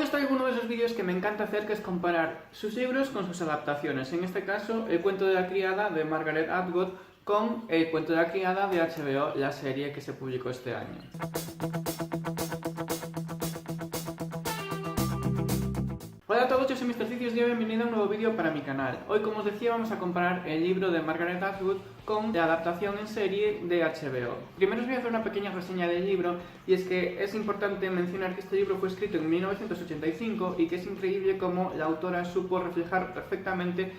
os traigo uno de esos vídeos que me encanta hacer, que es comparar sus libros con sus adaptaciones. En este caso, El cuento de la criada de Margaret Atwood con El cuento de la criada de HBO, la serie que se publicó este año. Hola a todos, yo soy Mr. Cicius y bienvenido a un nuevo vídeo para mi canal. Hoy, como os decía, vamos a comparar el libro de Margaret Atwood con la adaptación en serie de HBO. Primero os voy a hacer una pequeña reseña del libro, y es que es importante mencionar que este libro fue escrito en 1985 y que es increíble cómo la autora supo reflejar perfectamente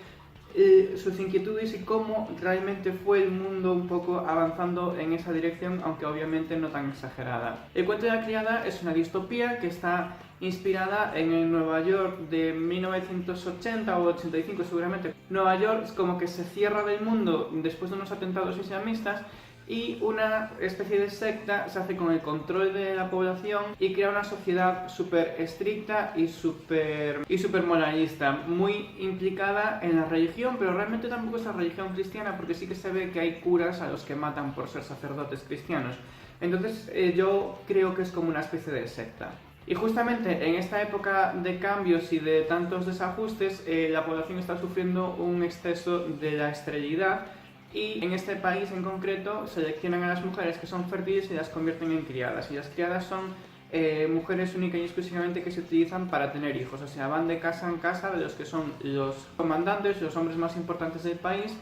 sus inquietudes y cómo realmente fue el mundo un poco avanzando en esa dirección, aunque obviamente no tan exagerada. El cuento de la criada es una distopía que está inspirada en el Nueva York de 1980 o 85 seguramente. Nueva York es como que se cierra del mundo después de unos atentados islamistas y una especie de secta se hace con el control de la población y crea una sociedad súper estricta y súper moralista, muy implicada en la religión, pero realmente tampoco es la religión cristiana, porque sí que se ve que hay curas a los que matan por ser sacerdotes cristianos. Entonces yo creo que es como una especie de secta. Y justamente en esta época de cambios y de tantos desajustes, la población está sufriendo un exceso de la esterilidad. Y en este país en concreto seleccionan a las mujeres que son fértiles y las convierten en criadas. Y las criadas son mujeres únicas y exclusivamente que se utilizan para tener hijos. O sea, van de casa en casa de los que son los comandantes, los hombres más importantes del país.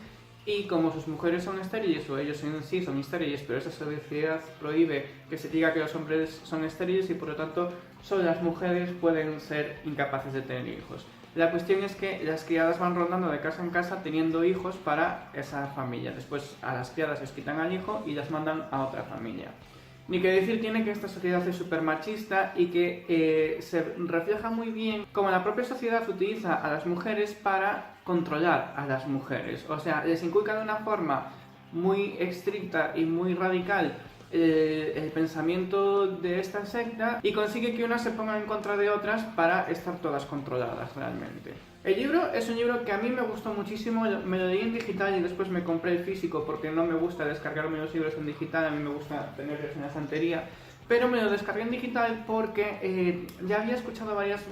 Y como sus mujeres son estériles, o ellos en sí son estériles, pero esa sociedad prohíbe que se diga que los hombres son estériles y por lo tanto solo las mujeres pueden ser incapaces de tener hijos. La cuestión es que las criadas van rondando de casa en casa teniendo hijos para esa familia. Después a las criadas les quitan al hijo y las mandan a otra familia. Ni que decir tiene que esta sociedad es súper machista y que se refleja muy bien cómo la propia sociedad utiliza a las mujeres para controlar a las mujeres. O sea, les inculca de una forma muy estricta y muy radical el pensamiento de esta secta y consigue que unas se pongan en contra de otras para estar todas controladas realmente. El libro es un libro que a mí me gustó muchísimo, me lo leí en digital y después me compré el físico porque no me gusta descargarme los libros en digital, a mí me gusta tenerlos en la estantería, pero me lo descargué en digital porque ya había escuchado a varias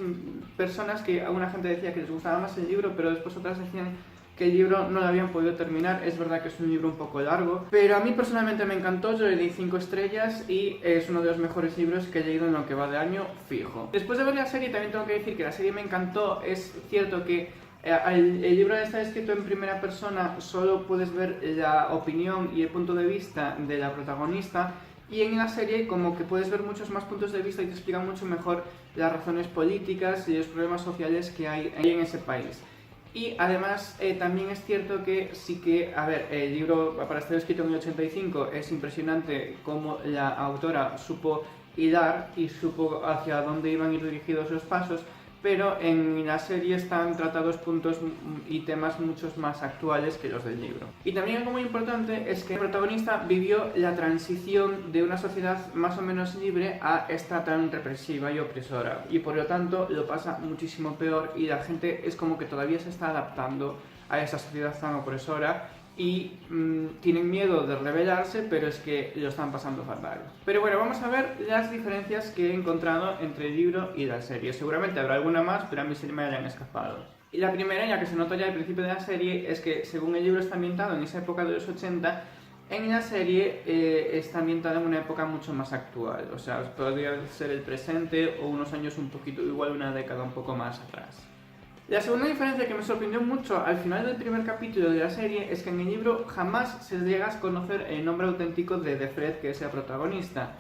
personas que alguna gente decía que les gustaba más el libro, pero después otras decían que el libro no lo habían podido terminar. Es verdad que es un libro un poco largo, pero a mí personalmente me encantó, yo le di 5 estrellas y es uno de los mejores libros que he leído en lo que va de año, fijo. Después de ver la serie también tengo que decir que la serie me encantó. Es cierto que el libro está escrito en primera persona, solo puedes ver la opinión y el punto de vista de la protagonista, y en la serie como que puedes ver muchos más puntos de vista y te explican mucho mejor las razones políticas y los problemas sociales que hay en ese país. Y además también es cierto que sí que, a ver, el libro para estar escrito en el 85 es impresionante cómo la autora supo hilar y supo hacia dónde iban a ir dirigidos los pasos, pero en la serie están tratados puntos y temas muchos más actuales que los del libro. Y también algo muy importante es que el protagonista vivió la transición de una sociedad más o menos libre a esta tan represiva y opresora, y por lo tanto lo pasa muchísimo peor y la gente es como que todavía se está adaptando a esa sociedad tan opresora y tienen miedo de rebelarse, pero es que lo están pasando fatal. Pero bueno, vamos a ver las diferencias que he encontrado entre el libro y la serie. Seguramente habrá alguna más, pero a mí se me hayan escapado. Y la primera, ya que se nota ya al principio de la serie, es que según el libro está ambientado en esa época de los 80, en la serie está ambientada en una época mucho más actual. O sea, podría ser el presente o unos años un poquito, igual una década un poco más atrás. La segunda diferencia que me sorprendió mucho al final del primer capítulo de la serie es que en el libro jamás se llega a conocer el nombre auténtico de Fred, que es el protagonista.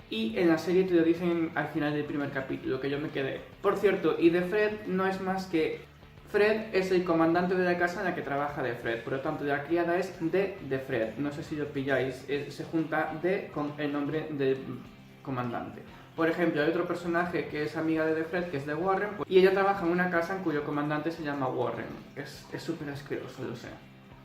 Y en la serie te lo dicen al final del primer capítulo, que yo me quedé. Por cierto, y Fred no es más que... Fred es el comandante de la casa en la que trabaja Fred, por lo tanto la criada es de Fred. No sé si lo pilláis, se junta de con el nombre del comandante. Por ejemplo, hay otro personaje que es amiga de Fred, que es de Warren, y ella trabaja en una casa en cuyo comandante se llama Warren. Es súper asqueroso, lo sé.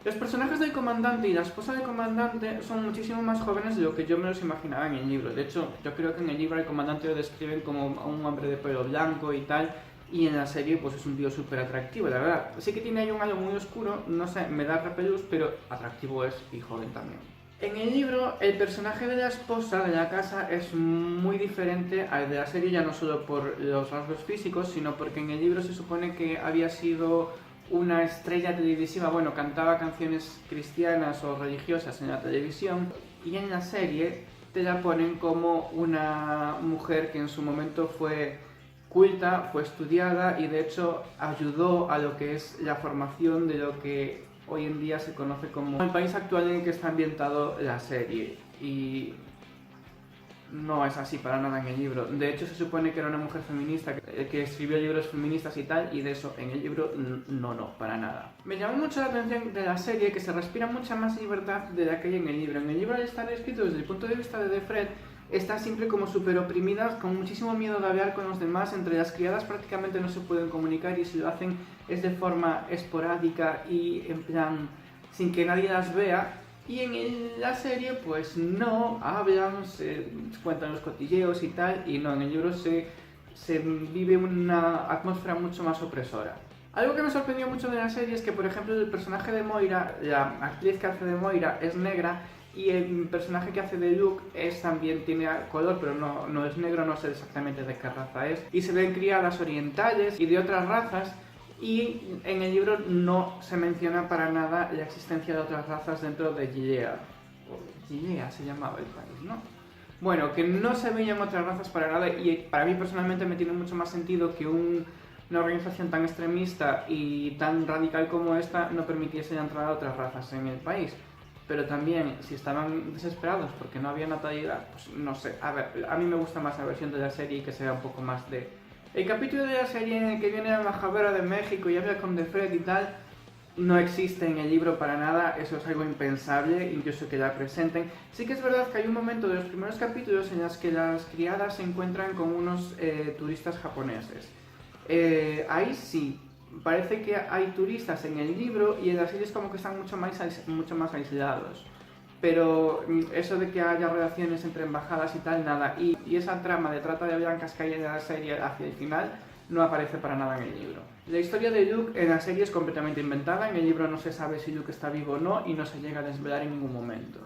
Los personajes del comandante y la esposa del comandante son muchísimo más jóvenes de lo que yo me los imaginaba en el libro. De hecho, yo creo que en el libro el comandante lo describen como un hombre de pelo blanco y tal, y en la serie pues es un tío súper atractivo, la verdad. Sí que tiene ahí un halo muy oscuro, no sé, me da repelús, pero atractivo es y joven también. En el libro, el personaje de la esposa de la casa es muy diferente al de la serie, ya no solo por los rasgos físicos, sino porque en el libro se supone que había sido una estrella televisiva, bueno, cantaba canciones cristianas o religiosas en la televisión, y en la serie te la ponen como una mujer que en su momento fue culta, fue estudiada y de hecho ayudó a lo que es la formación de lo que hoy en día se conoce como el país actual en el que está ambientado la serie. Y no es así para nada en el libro. De hecho, se supone que era una mujer feminista que escribió libros feministas y tal, y de eso en el libro no, para nada. Me llamó mucho la atención de la serie que se respira mucha más libertad de la que hay en el libro. En el libro, al estar escrito desde el punto de vista de Fred, está siempre como súper oprimida, con muchísimo miedo de hablar con los demás. Entre las criadas prácticamente no se pueden comunicar y si lo hacen es de forma esporádica y en plan sin que nadie las vea. Y en la serie pues no hablan, se cuentan los cotilleos y tal, y no, en el libro se vive una atmósfera mucho más opresora. Algo que me sorprendió mucho de la serie es que, por ejemplo, el personaje de Moira, la actriz que hace de Moira, es negra, y el personaje que hace de Luke también tiene color, pero no es negro, no sé exactamente de qué raza es. Y se ven criadas orientales y de otras razas, y en el libro no se menciona para nada la existencia de otras razas dentro de Gilead. Gilead se llamaba el país, ¿no? Bueno, que no se veían otras razas para nada, y para mí personalmente me tiene mucho más sentido que una organización tan extremista y tan radical como esta no permitiese la entrada de otras razas en el país. Pero también, si estaban desesperados porque no había natalidad, pues no sé. A ver, a mí me gusta más la versión de la serie y que sea un poco más de... El capítulo de la serie en el que viene la embajadora de México y habla con Fred y tal, no existe en el libro para nada, eso es algo impensable, incluso que la presenten. Sí que es verdad que hay un momento de los primeros capítulos en los que las criadas se encuentran con unos turistas japoneses. Ahí sí, parece que hay turistas en el libro y en la serie es como que están mucho más aislados. Pero eso de que haya relaciones entre embajadas y tal, nada. Y esa trama de trata de blancas que hay en la serie hacia el final no aparece para nada en el libro. La historia de Luke en la serie es completamente inventada, en el libro no se sabe si Luke está vivo o no y no se llega a desvelar en ningún momento.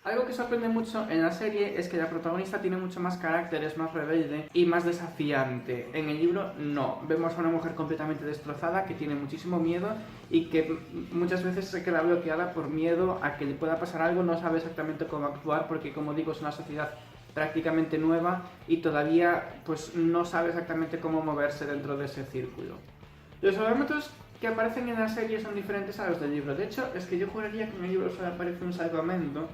Algo que sorprende mucho en la serie es que la protagonista tiene mucho más carácter, es más rebelde y más desafiante. En el libro no, vemos a una mujer completamente destrozada que tiene muchísimo miedo y que muchas veces se queda bloqueada por miedo a que le pueda pasar algo, no sabe exactamente cómo actuar porque, como digo, es una sociedad prácticamente nueva y todavía pues no sabe exactamente cómo moverse dentro de ese círculo. Los salvamentos que aparecen en la serie son diferentes a los del libro. De hecho, es que yo juraría que en el libro solo aparece un salvamento.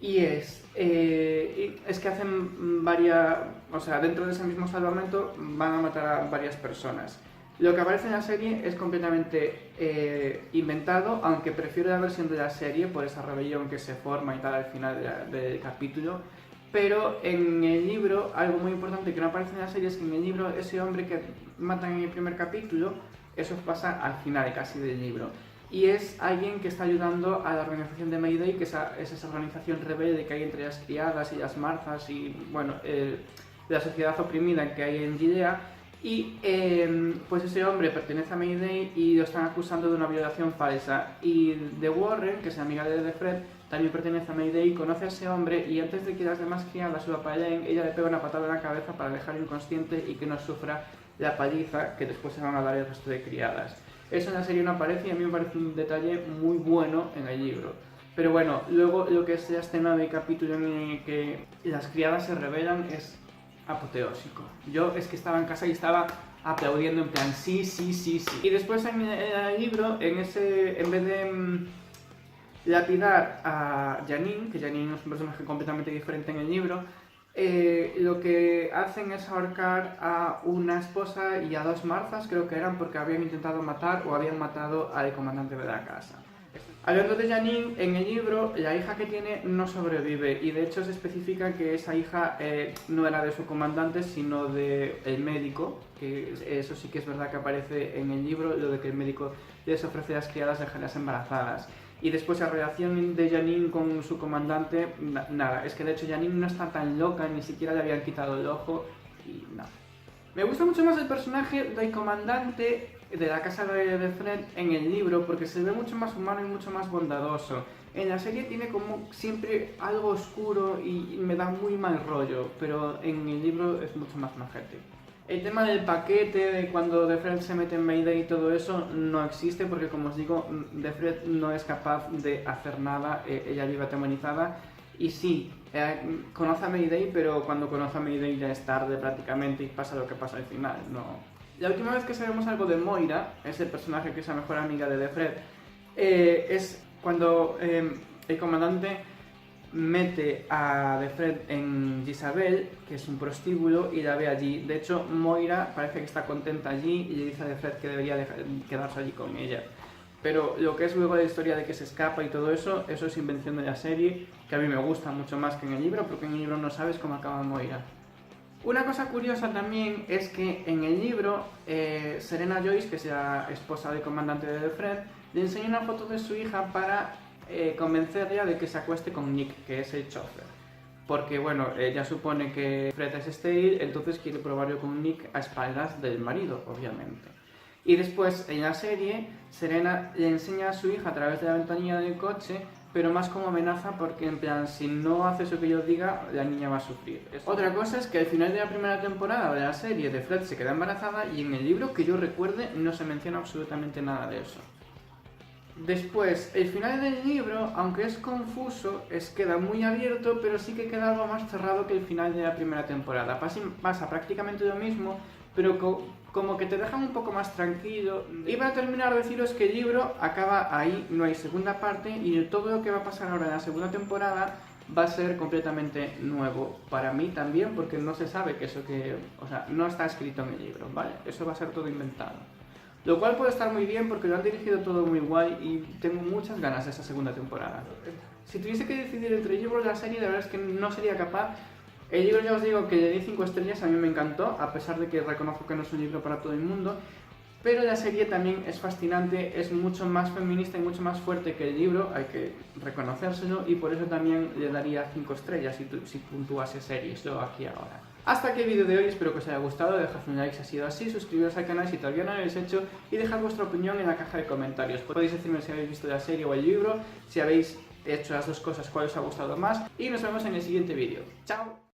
Y es que hacen varias... O sea, dentro de ese mismo salvamento van a matar a varias personas. Lo que aparece en la serie es completamente inventado, aunque prefiero la versión de la serie por esa rebelión que se forma y tal al final del capítulo. Pero en el libro, algo muy importante que no aparece en la serie es que en el libro ese hombre que matan en el primer capítulo, eso pasa al final casi del libro. Y es alguien que está ayudando a la organización de Mayday, que es esa organización rebelde que hay entre las criadas y las marzas y, bueno, la sociedad oprimida que hay en Gilead. Y pues ese hombre pertenece a Mayday y lo están acusando de una violación falsa. Y The Warren, que es la amiga de Fred, también pertenece a Mayday y conoce a ese hombre, y antes de que las demás criadas lo apaleen, ella le pega una patada en la cabeza para dejarlo inconsciente y que no sufra la paliza que después se van a dar el resto de criadas. Eso en la serie no aparece y a mí me parece un detalle muy bueno en el libro. Pero bueno, luego lo que es la escena del capítulo en el que las criadas se rebelan es apoteósico. Yo es que estaba en casa y estaba aplaudiendo en plan sí. Y después en el libro, en vez de lapidar a Janine, que Janine es un personaje completamente diferente en el libro, lo que hacen es ahorcar a una esposa y a dos marzas, creo que eran, porque habían intentado matar o habían matado al comandante de la casa. Hablando de Janine, en el libro la hija que tiene no sobrevive y de hecho se especifica que esa hija no era de su comandante sino del médico, que eso sí que es verdad que aparece en el libro, lo de que el médico les ofrece a las criadas dejarlas embarazadas. Y después la relación de Janine con su comandante, nada, es que de hecho Janine no está tan loca, ni siquiera le habían quitado el ojo y nada. Me gusta mucho más el personaje del comandante de la casa de Fred en el libro porque se ve mucho más humano y mucho más bondadoso. En la serie tiene como siempre algo oscuro y me da muy mal rollo, pero en el libro es mucho más majete. El tema del paquete, de cuando Defred se mete en Mayday y todo eso, no existe porque, como os digo, Defred no es capaz de hacer nada, ella vive atemorizada. Y sí, conoce a Mayday, pero cuando conoce a Mayday ya es tarde prácticamente y pasa lo que pasa al final. No. La última vez que sabemos algo de Moira, ese personaje que es la mejor amiga de Defred, es cuando el comandante mete a Defred en Jezabel, que es un prostíbulo, y la ve allí. De hecho, Moira parece que está contenta allí y le dice a Defred que debería quedarse allí con ella. Pero lo que es luego la historia de que se escapa y todo eso, eso es invención de la serie, que a mí me gusta mucho más que en el libro, porque en el libro no sabes cómo acaba Moira. Una cosa curiosa también es que en el libro, Serena Joyce, que es la esposa del comandante de Defred, le enseña una foto de su hija para convencerla de que se acueste con Nick, que es el chofer. Porque, bueno, ella supone que Fred es estéril, entonces quiere probarlo con Nick a espaldas del marido, obviamente. Y después, en la serie, Serena le enseña a su hija a través de la ventanilla del coche, pero más como amenaza porque, en plan, si no haces lo que yo diga, la niña va a sufrir. Otra cosa es que al final de la primera temporada de la serie, Defred se queda embarazada y en el libro, que yo recuerde, no se menciona absolutamente nada de eso. Después, el final del libro, aunque es confuso, queda muy abierto, pero sí que queda algo más cerrado que el final de la primera temporada. Pasa prácticamente lo mismo, pero como que te dejan un poco más tranquilo. Y para terminar, deciros que el libro acaba ahí, no hay segunda parte, y todo lo que va a pasar ahora en la segunda temporada va a ser completamente nuevo para mí también, porque no se sabe que eso no está escrito en el libro, ¿vale? Eso va a ser todo inventado. Lo cual puede estar muy bien porque lo han dirigido todo muy guay y tengo muchas ganas de esa segunda temporada. Si tuviese que decidir entre el libro y la serie, la verdad es que no sería capaz. El libro, ya os digo que le di 5 estrellas, a mí me encantó, a pesar de que reconozco que no es un libro para todo el mundo. Pero la serie también es fascinante, es mucho más feminista y mucho más fuerte que el libro, hay que reconocérselo, y por eso también le daría 5 estrellas si puntuase series, yo aquí ahora. Hasta aquí el vídeo de hoy, espero que os haya gustado, dejad un like si ha sido así, suscribiros al canal si todavía no lo habéis hecho y dejad vuestra opinión en la caja de comentarios. Podéis decirme si habéis visto la serie o el libro, si habéis hecho las dos cosas, cuál os ha gustado más, y nos vemos en el siguiente vídeo. ¡Chao!